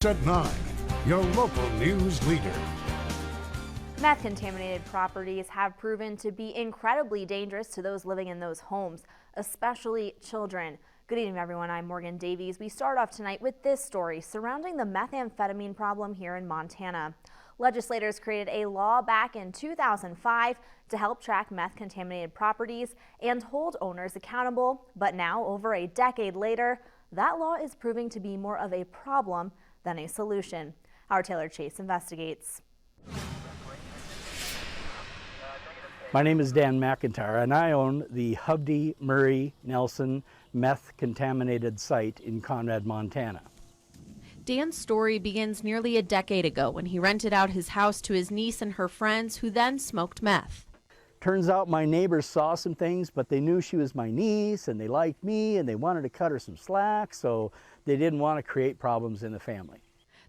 At 9, your local news leader. Meth-contaminated properties have proven to be incredibly dangerous to those living in those homes, especially children. Good evening, everyone. I'm Morgan Davies. We start off tonight with this story surrounding the methamphetamine problem here in Montana. Legislators created a law back in 2005 to help track meth-contaminated properties and hold owners accountable. But now, over a decade later, that law is proving to be more of a problem than a solution. Our Taylor Chase investigates. My name is Dan McIntyre, and I own the Hovde Murray Nelson meth-contaminated site in Conrad, Montana. Dan's story begins nearly a decade ago when he rented out his house to his niece and her friends who then smoked meth. Turns out my neighbors saw some things, but they knew she was my niece and they liked me and they wanted to cut her some slack, so they didn't want to create problems in the family.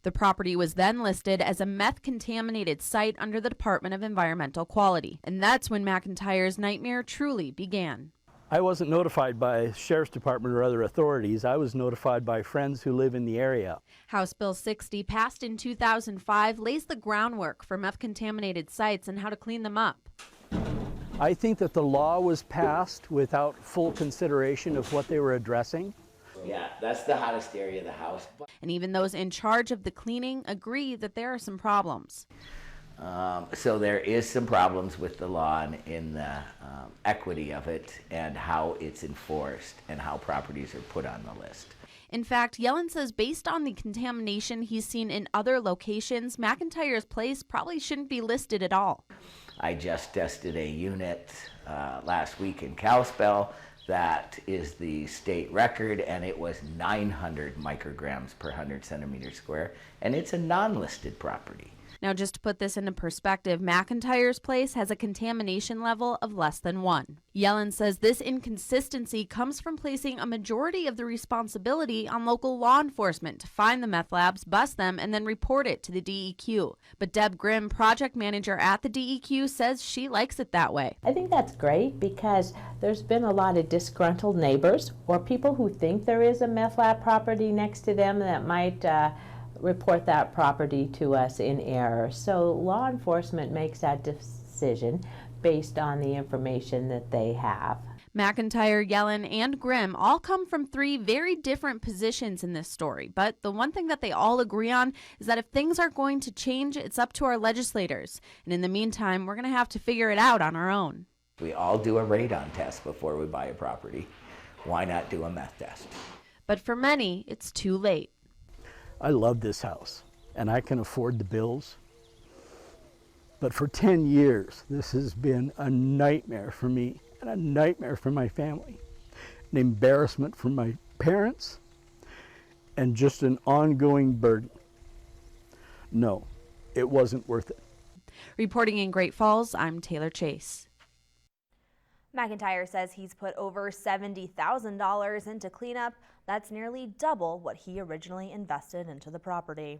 The property was then listed as a meth-contaminated site under the Department of Environmental Quality, and that's when McIntyre's nightmare truly began. I wasn't notified by Sheriff's Department or other authorities. I was notified by friends who live in the area. House Bill 60, passed in 2005, lays the groundwork for meth-contaminated sites and how to clean them up. I think that the law was passed without full consideration of what they were addressing. Yeah, that's the hottest area of the house. And even those in charge of the cleaning agree that there are some problems. So there is some problems with the law and in the equity of it and how it's enforced and how properties are put on the list. In fact, Yellen says based on the contamination he's seen in other locations, McIntyre's place probably shouldn't be listed at all. I just tested a unit last week in Kalispell. That is the state record, and it was 900 micrograms per 100 centimeters square, and it's a non-listed property. Now, just to put this into perspective, McIntyre's place has a contamination level of less than 1. Yellen says this inconsistency comes from placing a majority of the responsibility on local law enforcement to find the meth labs, bust them, and then report it to the DEQ. But Deb Grimm, project manager at the DEQ, says she likes it that way. I think that's great because there's been a lot of disgruntled neighbors or people who think there is a meth lab property next to them that might report that property to us in error. So law enforcement makes that decision based on the information that they have. McIntyre, Yellen, and Grimm all come from 3 very different positions in this story, but the one thing that they all agree on is that if things are going to change, it's up to our legislators. And in the meantime, we're going to have to figure it out on our own. We all do a radon test before we buy a property. Why not do a meth test? But for many, it's too late. I love this house, and I can afford the bills. But for 10 years, this has been a nightmare for me and a nightmare for my family. An embarrassment for my parents and just an ongoing burden. No, it wasn't worth it. Reporting in Great Falls, I'm Taylor Chase. McIntyre says he's put over $70,000 into cleanup. That's nearly double what he originally invested into the property.